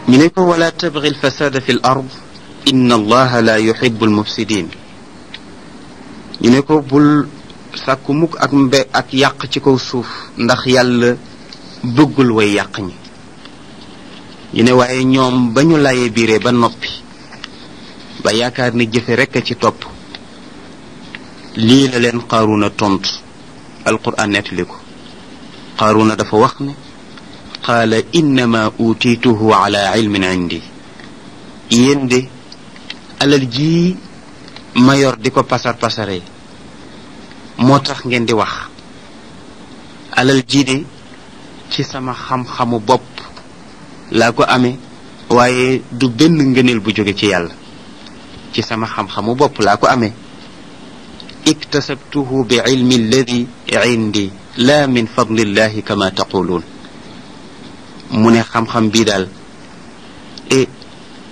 ñu ne ko wala tabgi alfasada fi l ard inna allaha la yuhibbu almufsidin. ñu ne ko bul sàkku mukk ak yàq ci kaw suuf ndax yàlla bëggul way yàq ñi. ñu ne waaye ñoom ba ñu layee biiree ba noppi ba yaakaar ni jëfe rekk a ci topp, lii la leen Qaaruuna tontu. alquran nettali ko. Qaaruuna dafa wax ne qaala innama utiituhu ala ilmin indi. yéen de alal ji ma yor di ko pasar pasare moo tax ngeen di wax. alal ji de ci sama xam-xamu bopp laa ko amee, waaye du benn ngëneel bu jóge ci yàlla. ci sama xam-xamu bopp laa ko amee. iktasabtuhu bi ilmi alladi indi la min fadlillahi kama taquluun. mu ne xam-xam bii daal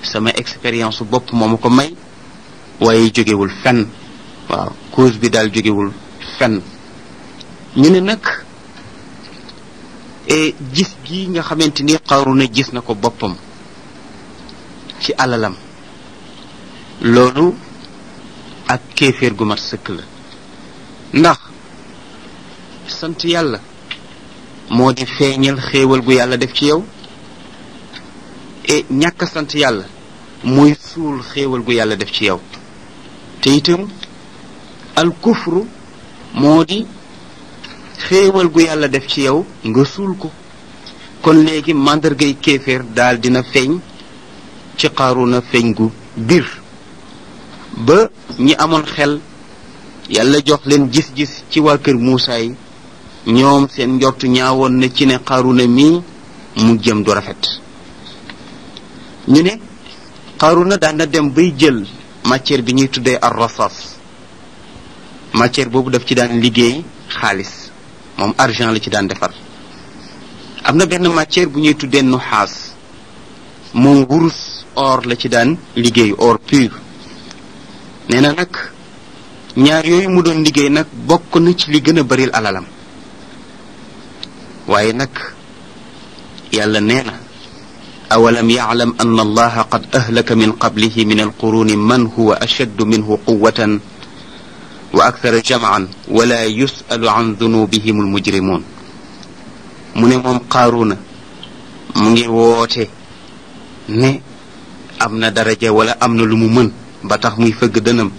sama expérience bopp moo ma ko may, waaye jógewul fenn. waaw cause bi daal jógewul fenn. ñu ne nag gis gi nga xamante ni Qaaruuna gis na ko boppam ci alalam, loolu ak kéeféer gu mat sëkk la. ndax sant yàlla moo di feeñal xéewal gu yàlla def ci yow, ñàkk sant yàlla mooy suul xéewal gu yàlla def ci yow. te itam al kufru moo di xéewal gu yàlla def ci yow nga suul ko. kon léegi màndargay kéeféer daal dina feeñ ci Qaaruuna feeñ gu biir ba ñi amoon xel yàlla jox leen gis-gis ci waa kër Muusaa yi, ñoom seen njortu ñaawoon na ci ne Qaaruuna mii mu jëm du rafet. ñu ne Qaaruuna daan na dem bay jël matière bi ñuy tuddee ar-rasaas. matière boobu daf ci daan liggéey xaalis, moom argent la ci daan defar. am na benn matière bu ñuy tuddee nuxaas, moom wurus or la ci daan liggéey, or pur. nee na nag ñaar yooyu mu doon liggéey nag bokk na ci li gën a baril alalam. waaye nag yàlla nee na awalam yaclam an allaha qad ahlaka min qablihi min alquruni man huwa ashaddu minhu quwatan wa akthara jamcan wala yusalu an dunubihim almujrimun. mu ne moom Qaaruuna mu ngi woote ne am na daraja wala am na lu mu mën ba tax muy fëgg dënam.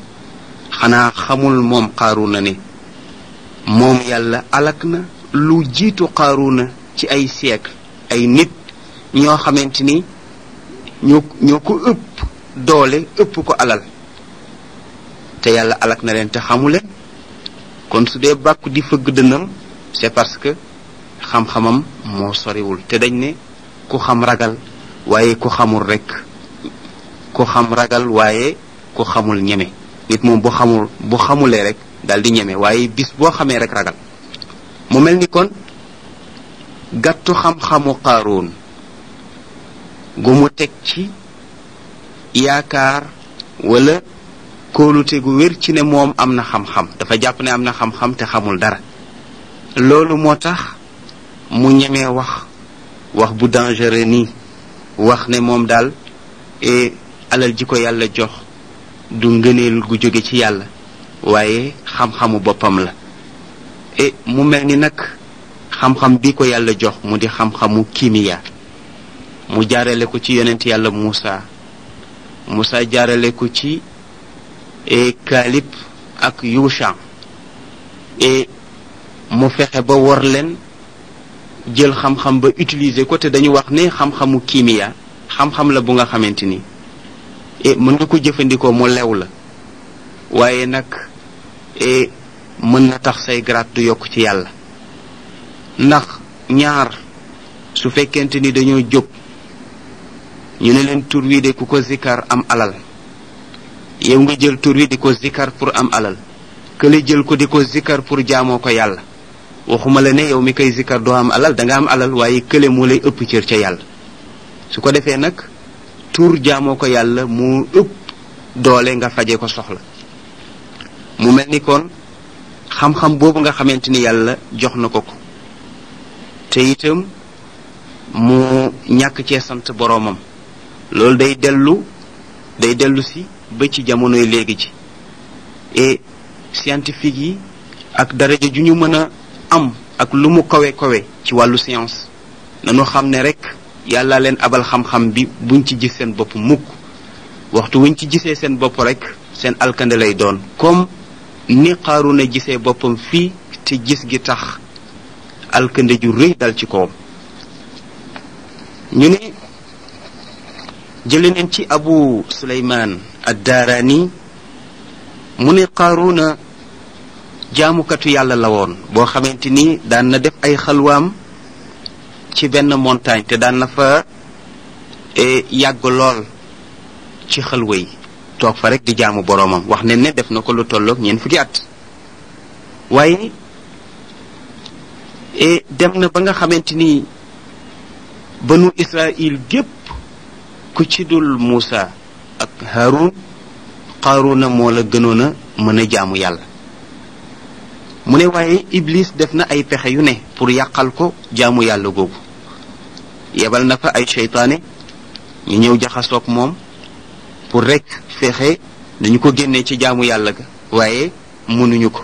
xanaa xamul moom Qaaruuna ne moom yàlla alak na lu jiitu Qaaruuna ci ay siècle ay nit ñoo xamante ni ñoo ko ëpp doole ëpp ko alal, te yàlla alak na leen te xamu leen. kon su dee bàkku di fëgg dënam c'est parce que xam-xamam moo soriwul. te dañ ne ku xam ragal waaye ku xamul rek, ku xam ragal waaye ku xamul ñeme. nit moom bu xamulee rek daal di ñeme, waaye bis boo xamee rek ragal. mu mel ni kon gàttu xam-xamu Qaaruun gu mu teg ci yaakaar wala kóolute gu wér ci ne moom am na xam-xam, dafa jàpp ne am na xam-xam te xamul dara. loolu moo tax mu ñemee wax bu dangereux nii, wax ne moom daal alal ji ko yàlla jox du ngëneel gu jóge ci yàlla, waaye xam-xamu boppam la. mu mel ni nag xam-xam bi ko yàlla jox mu di xam-xamu kimiya, mu jaarale ko ci yonent yàlla Muusa jaarale ko ci Kaalib ak Yusha, mu fexe ba wor leen, jël xam-xam ba utiliser ko. te dañu wax ne xam-xamu kimiya xam-xam la bu nga xamante ni mën nga ko jëfandikoo mu lew la, waaye nag mën na tax say grade du yokk ci yàlla. ndax ñaar su fekkente ni dañoo jóg ñu ne leen tur wi de ku ko zikkar am alal, yow nga jël tur wi di ko zikkar pour am alal, kële jël ko di ko zikkar pour jaamoo ko yàlla. waxuma la ne yow mi koy zikkar doo am alal, da nga am alal, waaye kële moo lay ëpp cër ca yàlla. su ko defee nag tur jaamoo ko yàlla mu ëpp doole nga faje ko soxla. mu mel ni kon xam-xam boobu nga xamante ni yàlla jox na ko ko, te itam mu ñàkk cee sant boroomam loolu day dellu si ba ci jamonoy léegi ji et scientifique yi ak daraja ju ñu mën a am ak lu mu kawe ci wàllu science nanu xam ne rek yàlla leen abal xam-xam bi buñ ci gis seen bopp mukk waxtu wuñ ci gisee seen bopp rek seen alkande lay doon comme ni Qaaruna gisee boppam fii te gis gi tax alkande ju rëy dal ci kawam. ñu ne jële neen ci Abu Suleymaan ad-Daarani mu ne Qaaruna jaamukatu yàlla la woon boo xamante ni daan na def ay xalwaam ci benn montagne te daan na fa yàgg lool ci xalwa yi toog fa rek di jaamu boroomam wax ne def na ko lu tolloog 4 fukki at waaye dem na ba nga xamante ni banu Israël gépp ku ci dul Muusa ak Haarun Qaaruna moo la gënoon a mën a jaamu yàlla mu ne waaye Iblis def na ay pexe yu ne pour yàqal ko jaamu yàlla googu yebal na fa ay seytaane ñu ñëw jaxasoog moom pour rek fexe dañu ko génnee ci jaamu yàlla ga waaye mënuñu ko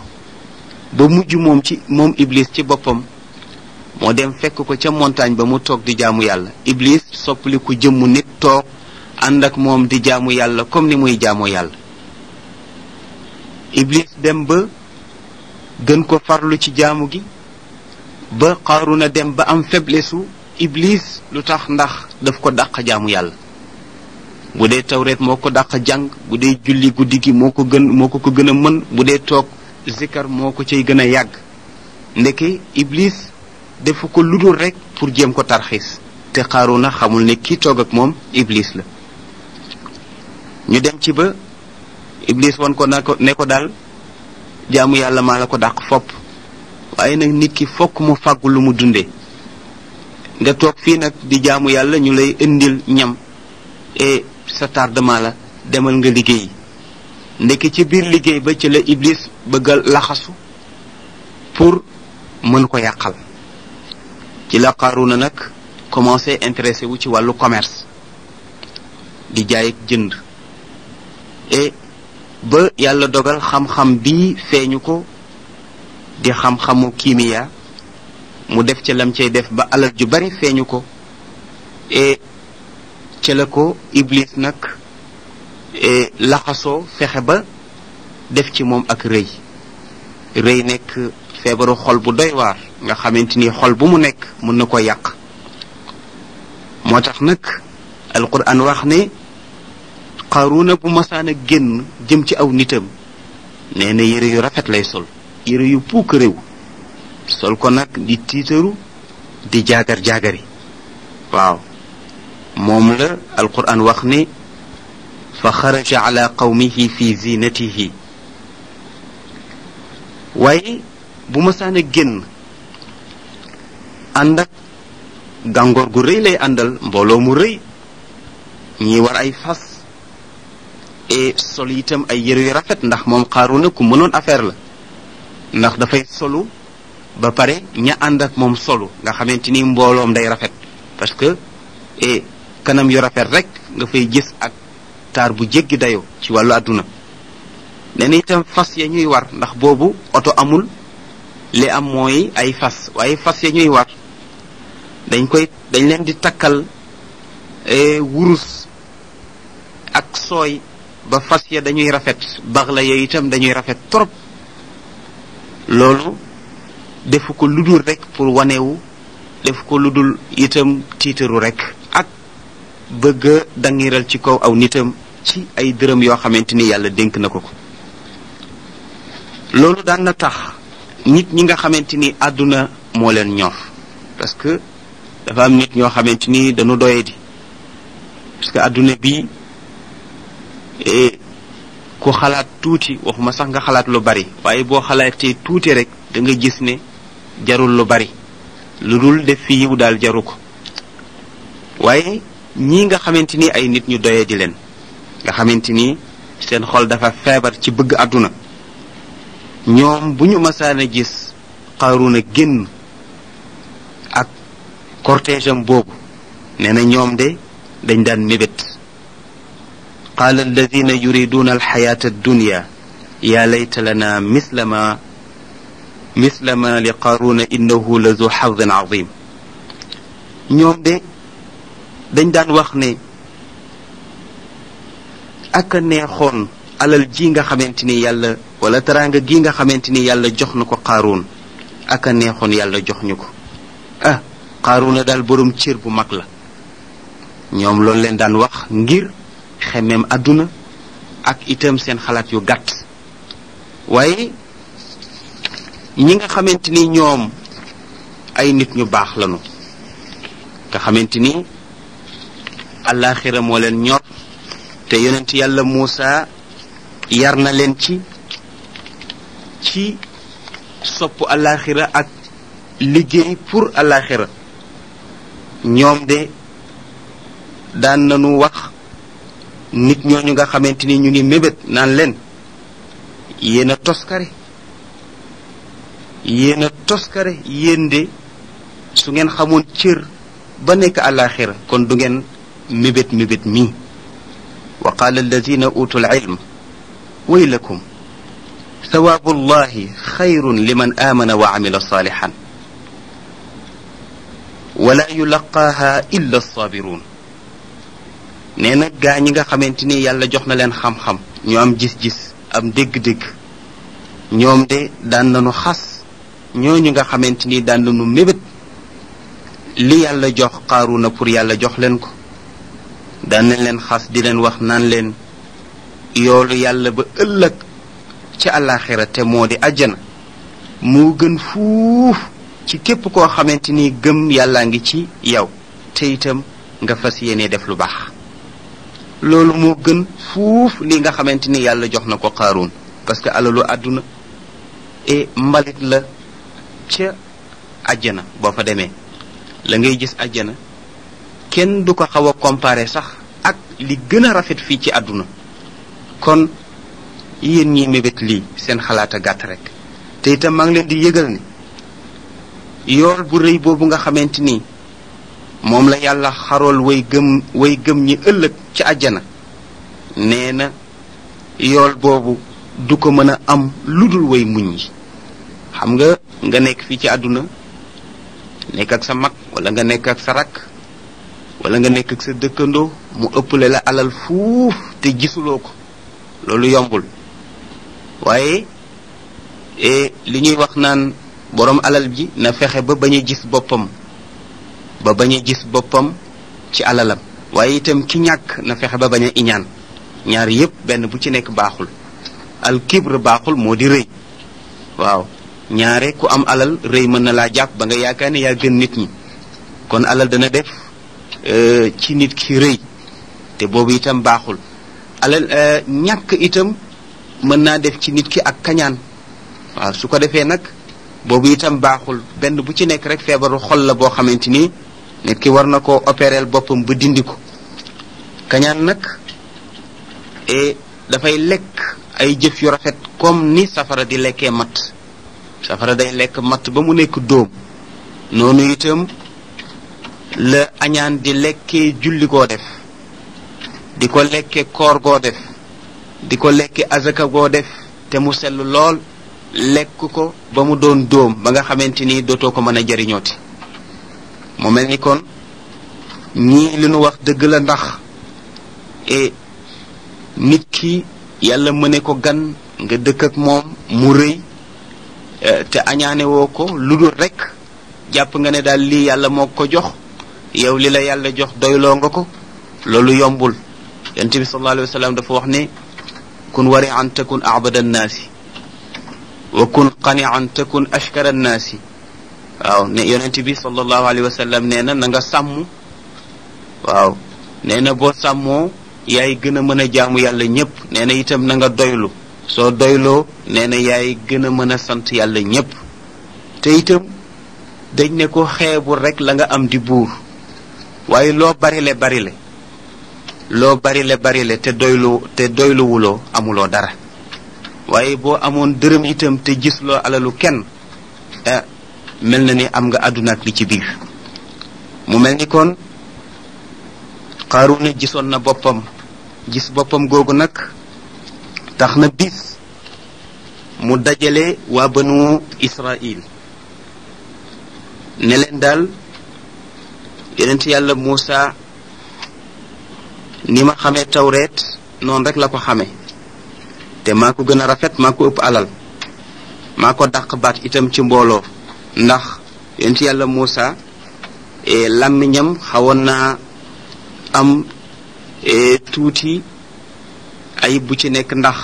ba mujj moom Iblis ci boppam moo dem fekk ko ca montagne ba mu toog di jaamu yàlla Iblis soppali ko jëmmu nit toog ànd ak moom di jaamu yàlla comme ni muy jaamoo yàlla Iblis dem ba gën ko farlu ci jaamu gi ba Qaaruna dem ba am faiblesse u Iblis lu tax ndax daf ko dàq jaamu yàlla bu dee tawreet moo ko dàq jàng bu dee julli guddi gi moo ko gën a mën bu dee toog zikar moo ko cay gën a yàgg ndeke Iblis defu ko ludul rek pour jéem ko tarxiis te Qaaruna xamul ne kii toog ak moom Iblis la ñu dem ci ba Iblis won ko ne ko daal jaamu yàlla maa la ko dàq fopp waaye nag nit ki fokk mu fàggu lu mu dundee nga toog fii nag di jaamu yàlla ñu lay indil ñam et sa tardement la demal nga liggéey ndekki ci biir liggéey ba ci la Iblis bëggal laxasu pour mën ko yàqal ci la Qaaruna nag commencé intéressé wu ci wàllu commerce di jaay ak jënd et ba yàlla dogal xam-xam bi feeñu ko di xam-xamu kimia mu def ca lam cay def ba alal ju bari feeñu ko et ca la ko Iblis nag laxasoo fexe ba def ci moom ak rëy nekk feebaru xol bu doy waar nga xamante ni xol bu mu nekk mën na ko yàq moo tax nag alquran wax ne Qaaruna bu masaana génn jëm ci aw nitam nee na yére yu rafet lay sol yére yu puuk réew sol ko nag di tiitaru di jaagar-jaagari waaw moom la alquran wax ne fa xaraja ala qawmihi fi zinatihi waaye bu masaana génn ànd ak gàngoor gu rëy lay àndal mbooloo mu rëy ñi war ay fas et sol itam ay yére yu rafet ndax moom Qaaruna ku mënoon affaire la ndax dafay solu ba pare ña ànd ak moom solu nga xamante ni mbooloom day rafet parce que kanam yu rafet rek nga fay gis ak taar bu jéggi dayoo ci wàllu àdduna nee na itam fas ya ñuy war ndax boobu oto amul li am mooy ay fas waaye fas ya ñuy war dañ leen di takkal wurus ak sooy ba fas ya dañuy rafet baxla ya itam dañuy rafet trop loolu defu ko ludul rek pour wanewu defu ko ludul itam tiitaru rek ak bëgg a dangiral ci kaw aw nitam ci ay dërëm yoo xamante ni yàlla dénk na ko ko loolu daan na tax nit ñi nga xamante ni àdduna moo leen ñor parce que dafa am nit ñoo xamante ni dañu doyadi parce que àdduna bi ku xalaat tuuti waxuma sax nga xalaat lu bari waaye boo xalaatee tuuti rek da nga gis ne jarul lu bari lu dul def fi yiw daal jaru ko waaye ñii nga xamante ni ay nit ñu doyee di leen nga xamante ni seen xol dafa feebar ci bëgg àdduna ñoom bu ñu masaana gis Qaaruna génn ak cortège am boobu nee na ñoom de dañ daan mébét qaala alladina yuriduna alxayata addunya ya layta lana misla ma li qaaruna innahu la zu xadin azim. ñoom de dañ daan wax ne ak a neexoon alal ji nga xamante ni yàlla wala teraanga gi nga xamante ni yàlla jox na ko Qaaruun ak a neexoon yàlla jox ñu ko. Qaaruuna daal boroom cër bu mag la. ñoom loolu leen daan wax ngir xemeem àdduna ak itam seen xalaat yu gàtt. waaye ñi nga xamante ni ñoom ay nit ñu baax lañu nga xamante ni àllaaxira moo leen ñor te yonent yàlla Muusa yar na leen ci sopp àllaaxira ak liggéey pour àllaaxira. ñoom de daan nañu wax nit ñooñu nga xamante ni ñu ngi mébét naan leen yéen a toskare yéen de su ngeen xamoon cër ba nekk àllaaxira kon du ngeen mébét mii. wa qaala alladina utul ilm waylakum thawaabu llahi xayrun liman aamana wa amila saalihan wala yulaqaaha illa alsaabiruun. nee na gaa ñi nga xamante ni yàlla jox na leen xam-xam ñu am gis-gis am dégg-dégg ñoom de daan nañu xas ñooñu nga xamante ni daan nañu mébét li yàlla jox Qaaruuna pour yàlla jox leen ko. daan nañ leen xas di leen wax naan leen yoolu yàlla ba ëllëg ci àllaaxira te moo di àjjana moo gën fuuf ci képp koo xamante ni gëm yàllaa ngi ci yow te itam nga fas yéene def lu baax. loolu moo gën fuuf li nga xamante ni yàlla jox na ko Qaaruun parce que alalu àdduna mbalit la ca àjjana. boo fa demee la ngay gis àjjana kenn du ko xaw a comparer sax ak li gën a rafet fii ci àdduna. kon yéen ñi mébét lii seen xalaat a gàtt rek. te itam maa ngi leen di yëgal ni yool bu rëy boobu nga xamante ni moom la yàlla xarool way gëm ñi ëllëg ci àjjana nee na yool boobu du ko mën a am lu dul way muñ yi. xam nga nekk fii ci àdduna nekk ak sa mag wala nga nekk ak sa rakk wala nga nekk ak sa dëkkandoo mu ëpple la alal fuuf te gisuloo ko loolu yombul. waaye li ñuy wax naan boroom alal ji na fexe ba bañ a gis boppam ci alalam. waaye itam ki ñàkk na fexe ba bañ a iñaan. ñaar yépp benn bu ci nekk baaxul. al kibr baaxul moo di rëy. waaw ñaare ku am alal rëy mën na laa jàpp ba nga yaakaar ne yaa gën nit ñi. kon alal dana def ci nit ki rëy te boobu itam baaxul. alal ñàkk itam mën naa def ci nit ki ak kañaan. waaw su ko defee nag boobu itam baaxul. benn bu ci nekk rek feebaru xol la boo xamante ni nit ki war na koo opérer boppam ba dindi ko. kañaan nag dafay lekk ay jëf yu rafet comme ni safara di lekkee matt. safara day lekk matt ba mu nekk dóom. noonu itam la añaan di lekkee julli goo def, di ko lekke koor goo def, di ko lekke azaka goo def te mu sell lool, lekk ko ba mu doon dóom ba nga xamante ni dootoo ko mën a jariñooti. mu mel ni kon ñii li nu wax dëgg la, ndax nit ki yàlla mëne ko gan nga dëkk ak moom mu rëy te añaane woo ko lu dul rek jàpp nga ne daal lii yàlla moo ko jox, yow li la yàlla jox doyloo nga ko, loolu yombul. yonent bi sallallahu alayhi wa sallam dafa wax ne kun wari'an takun a'bada an-naasi wa kun qani'an takun ashkara an-naasi. waaw ne yonent bi sallallahu alayhi wa sallam nee na nga sàmm. waaw nee na boo sàmmoo yaay gën a mën a jaamu yàlla ñëpp. nee na itam na nga doylu, soo doyloo nee na yaay gën a mën a sant yàlla ñëpp. te itam dañ ne ko xeebul rek la nga am di buur, waaye loo barile barile te doyluwuloo amuloo dara. waaye boo amoon dërëm itam te gisloo alalu kenn, mel na ni am nga àdduna ak li ci biir. mu mel ni kon Qaaruuna gisoon na boppam gis boppam googu nag tax na bis mu dajale waa banu Israil ne leen daal yonent yàlla Muusa ni ma xamee tawreet noonu rek la ko xamee te maa ko gën a rafet maa ko ëpp alal maa ko dàq baat itam ci mbooloo ndax yonent yàlla Muusa làmmiñam xawoon naa am tuuti ayib bu ci nekk ndax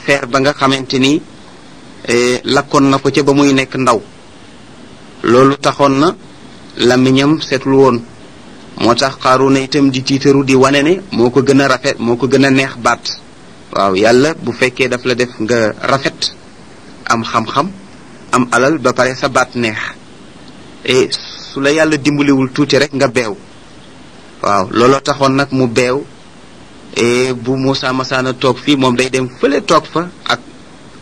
feer ba nga xamante ni lakkoon na ko ca ba muy nekk ndaw loolu taxoon na làmmiñam seetlu woon moo tax Qaaruuna itam di tiitaru di wane ne moo ko gën a rafet moo ko gën a neex baat waaw yàlla bu fekkee daf la def nga rafet am xam-xam am alal ba pare sa baat neex su la yàlla dimbaliwul tuuti rek nga beew waaw looloo taxoon nag mu beew bu Muusa masaana toog fii moom day dem fële toog fa ak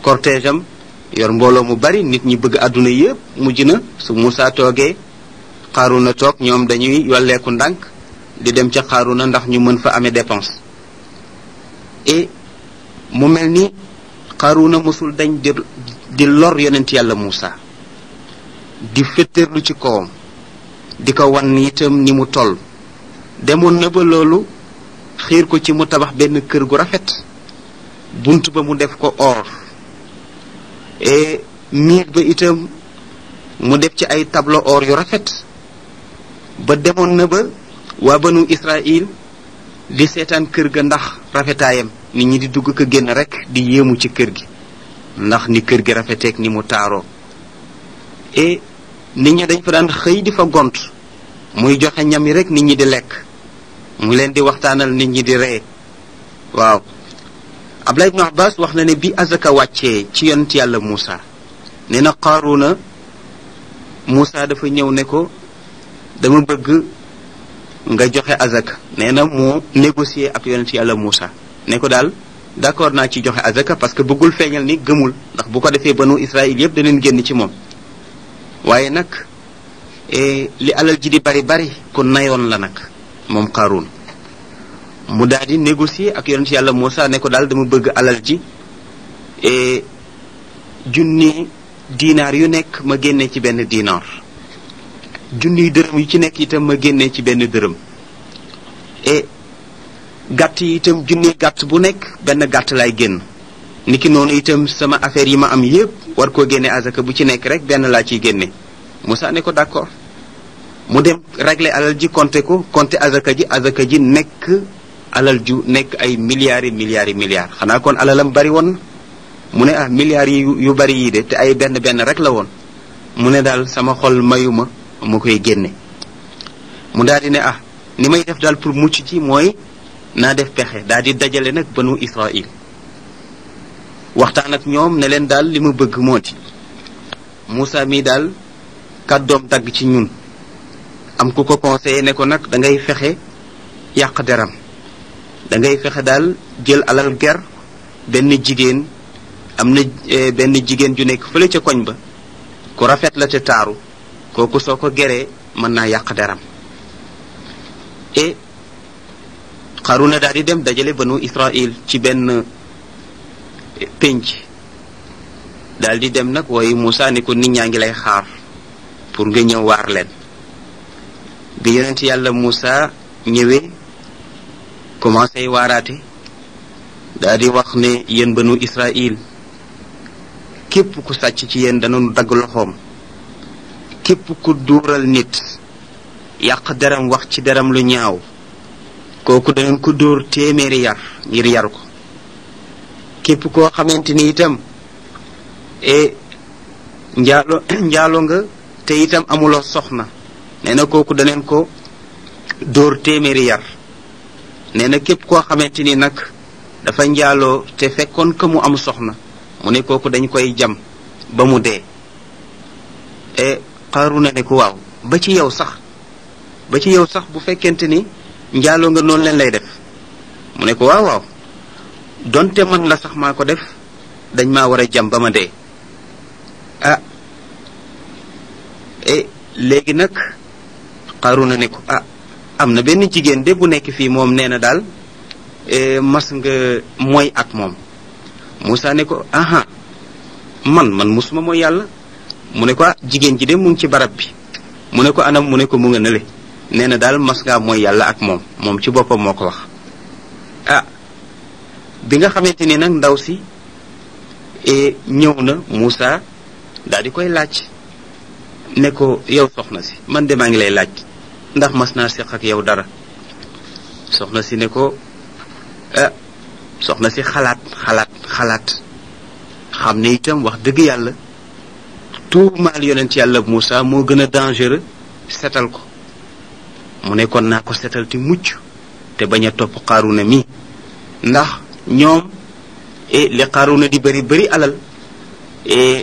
cortège am yor mbooloo mu bari nit ñi bëgg àdduna yépp mujj na su Muusa toogee Qaaruuna toog ñoom dañuy yolleeku ndànk di dem ca Qaaruuna ndax ñu mën fa amee dépense mu mel ni Qaaruuna mosul dañ di lor yonent yàlla Muusa di fetteerlu ci kawam di ko wan itam ni mu toll demoon na ba loolu xiir ko ci mu tabax benn kër gu rafet bunt ba mu def ko or miir ba itam mu def ci ay tableau or yu rafet ba demoon na ba waa banu Israil di seetaan kër ga ndax rafetaayam nit ñi di dugg ko génn rek di yéemu ci kër gi ndax ni kër gi rafeteek ni mu taaroo nit ñi dañ fa daan xëy di fa gont muy joxe ñam yi rek nit ñi di lekk mu leen di waxtaanal nit ñi di ree waaw Abdullah ibn Abbas wax na ne bi azaka wàccee ci yonent yàlla Muusa nee na Qaaruuna Muusa dafa ñëw ne ko dama bëgg nga joxe azaka nee na mu négocier ak yonent yàlla Muusa ne ko daal d'accord naa ci joxe azaka parce que bëggul feeñal ni gëmul ndax bu ko defee banu Israël yépp daneen génn ci moom waaye nag li alal ji di bari bari ku nayoon la nag moom Qaaruun mu daal di négocier ak yonent yàlla Muusa ne ko daal dama bëgg alal ji junni dinaar yu nekk ma génne ci benn dinaar junniy dërëm yu ci nekk itam ma génne ci benn dërëm gàtt yi itam junniy gàtt bu nekk benn gàtt lay génn niki noonu itam sama affaire yi ma am yépp war koo génne azaka bu ci nekk rek benn laa ciy génne Muusa ne ko d'accord mu dem régler alal ji compter ko compter azaka ji nekk alal ju nekk ay milliards xanaa kon alalam bari woon mu ne milliards yu bari yi de te ay benn rek la woon mu ne daal sama xol mayuma mu koy génne mu daal di ne ni may def daal pour mucc ci mooy naa def pexe daal di dajale nag banu Israil waxtaan ak ñoom ne leen daal li ma bëgg moo di Muusa mii daal kàddoom dagg ci ñun am ku ko conseillé ne ko nag da ngay fexe yàq deram da ngay fexe daal jël alal ger benn jigéen am na benn jigéen ju nekk fële ca koñ ba ku rafet la te taaru kooku soo ko geree mën naa yàq deram Qaaruuna daal di dem dajale banu Israil ci benn pénc daal di dem nag waaye Muusa ne ko nit ñaa ngi lay xaar pour nga ñëw waar leen bi yonent yàlla Muusa ñëwee commencé waaraate daal di wax ne yéen banu Israil képp ku sàcc ci yéen danañu dagg loxoom képp ku duural nit yàq deram wax ci deram lu ñaaw kooku danañ ko dóor téeméeri yar ngir yar ko képp koo xamante ni itam njaalo nga te itam amuloo soxna nee na kooku daneen ko dóor téeméeri yar nee na képp koo xamante ni nag dafa njaaloo te fekkoon que mu am soxna mu ne kooku dañ koy jam ba mu dee Qaaruuna ne ko waaw ba ci yow sax bu fekkente ni njaaloo nga noonu leen lay def mu ne ko waaw donte man la sax maa ko def dañ maa war a jam ba ma dee léegi nag Qaaruuna ne ko am na benn jigéen de bu nekk fii moom nee na daal mas nga mooy ak moom. Moussa ne ko aha man musuma mooy yàlla. mu ne ko jigéen ji de mu ngi ci barab bi. mu ne ko anam mu ne ko mu nga nële. nee na daal mas ngaa mooy yàlla ak moom ci boppam moo ko wax. bi nga xamante ni nag ndaw si ñëw na Moussa daal di koy laaj ne ko yow soxna si man de maa ngi lay laaj ndax mas naa seq ak yow dara. soxna si ne ko soxna si xalaat xam ne itam wax dëgg yàlla tuumaal yonent yàlla Moussa moo gën a dangereux setal ko. mu ne kon naa ko setal ti mucc te bañ a topp Qaaruna mi ndax ñoom li Qaaruna di bëri alal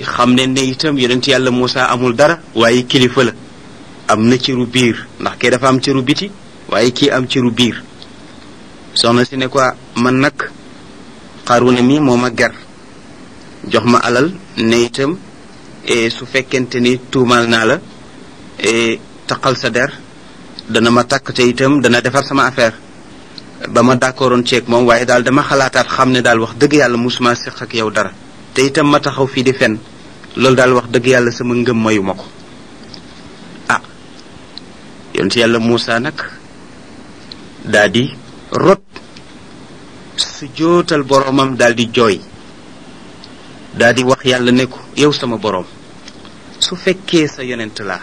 xam ne ne itam yonent yàlla Moussa amul dara waaye kilifa la am na cëru biir ndax kii dafa am cëru biti waaye kii am cëru biir. soxna si ne ko man nag Qaaruna mi moo ma ger jox ma alal ne itam su fekkente ni tuumaal naa la taqal sa der dana ma takk te itam dana defar sama affaire ba ma d'accordoon ceeg moom waaye daal dama xalaataat xam ne daal wax dëgg yàlla musuma seq ak yow dara te itam ma taxaw fii di fen loolu daal wax dëgg yàlla sama ngëm mayu ma ko. yonent yàlla Moussa nag daal di rot su jootal boromam daal di jooy daal di wax yàlla ne ko yow sama borom su fekkee sa yonent laa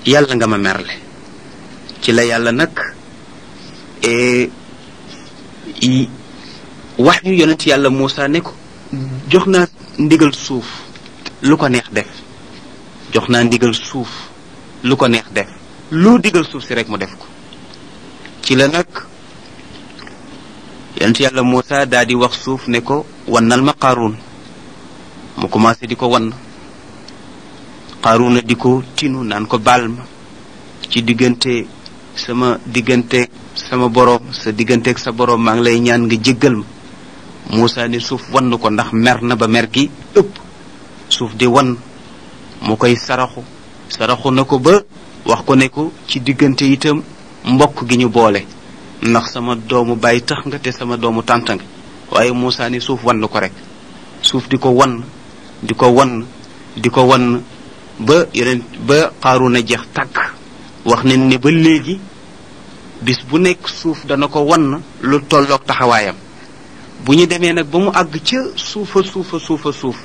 yàlla nga ma merle. ci la yàlla nag wax yu yonent yàlla Moussa ne ko jox naa ndigal suuf lu ko neex def. jox naa ndigal suuf lu ko neex def lu digal suuf si rek mu def ko. ci la nag yonent yàlla Moussa daal di wax suuf ne ko wannal ma Qaaruun. mu commencé di ko wan. Qaaruuna di ko tinu naan ko baal ma ci sama boroom sa digganteeg sa boroom maa ngi lay ñaan nga jéggal ma. Moussa ni suuf wann ko ndax mer na ba mer gi ëpp. suuf di wan mu koy saraxu na ko ba wax ko ne ko ci diggante itam mbokk gi ñu boole ndax sama doomu baay tax nga te sama doomu tànta nga. waaye Moussa ni suuf wann ko rek. suuf di ko wan ba Qaaruuna jeex tàkk. wax nañ ne ba léegi bis bu nekk suuf dana ko wan lu tolloog taxawaayam. bu ñu demee nag ba mu àgg ca suufa suuf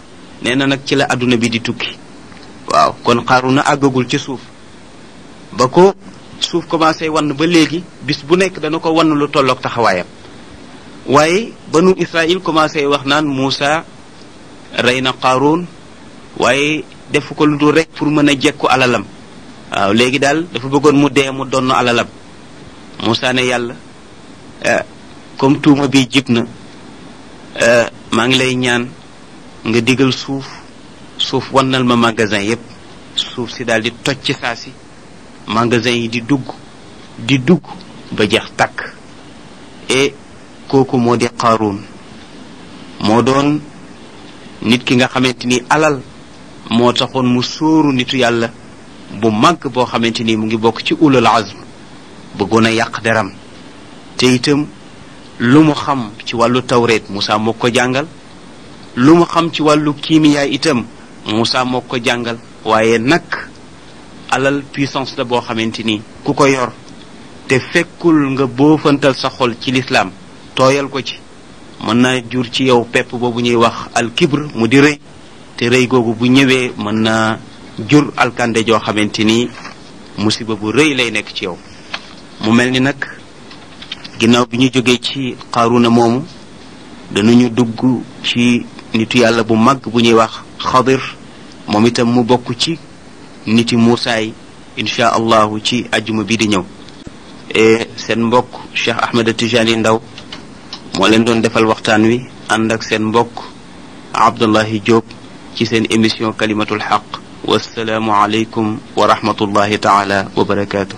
nee na nag ci la adduna bi di tukki. waaw kon Qaaruuna àggagul ca suuf ba ko suuf commencé wan ba léegi bis bu nekk dana ko wan lu tolloog taxawaayam. waaye banu Israël commencé wax naan Moussa rey na Qaaruun waaye def ko lu dul rek pour mën a jekku alalam. waaw léegi daal dafa bëggoon mu dee mu donn alalam. Moussa ne yàlla comme tuuma bi jib na maa ngi lay ñaan nga digal suuf wannal ma magasin yépp. suuf si daal di toj ci saa si magasin yi di dugg ba jeex tàkk. et kooku moo di Qaaruun moo doon nit ki nga xamante ni alal moo taxoon mu sóoru nitu yàlla bu màgg boo xamante ni mu ngi bokk ci ulul azm bëggoon a yàq deram. te itam lu mu xam ci wàllu tawreet Moussa moo ko jàngal. lu mu xam ci wàllu kiimiyaa itam Moussa moo ko jàngal. waaye nag alal puissance la boo xamante ni ku ko yor te fekkul nga boofantal sa xol ci lislaam tooyal ko ci mën naa jur ci yow pepp boobu ñuy wax al kibr mu di rëy. te rëy googu bu ñëwee mën na jur alkande joo xamante ni musiba bu rëy lay nekk ci yow. mu mel ni nag ginnaaw bi ñu jógee ci Qaaruuna moomu danañu dugg ci nitu yàlla bu mag bu ñuy wax Xadir. moom itam mu bokk ci niti Moussa yi incha allahu ci ajjuma bi di ñëw. seen mbokk Cheikh Ahmed Tijani Ndaw moo leen doon defal waxtaan wi ànd ak seen mbokk Abdullahi Diop ci seen émission kalimatul xaq. wassalaamu aleykum wa rahmatullahi taala wa barakaatu.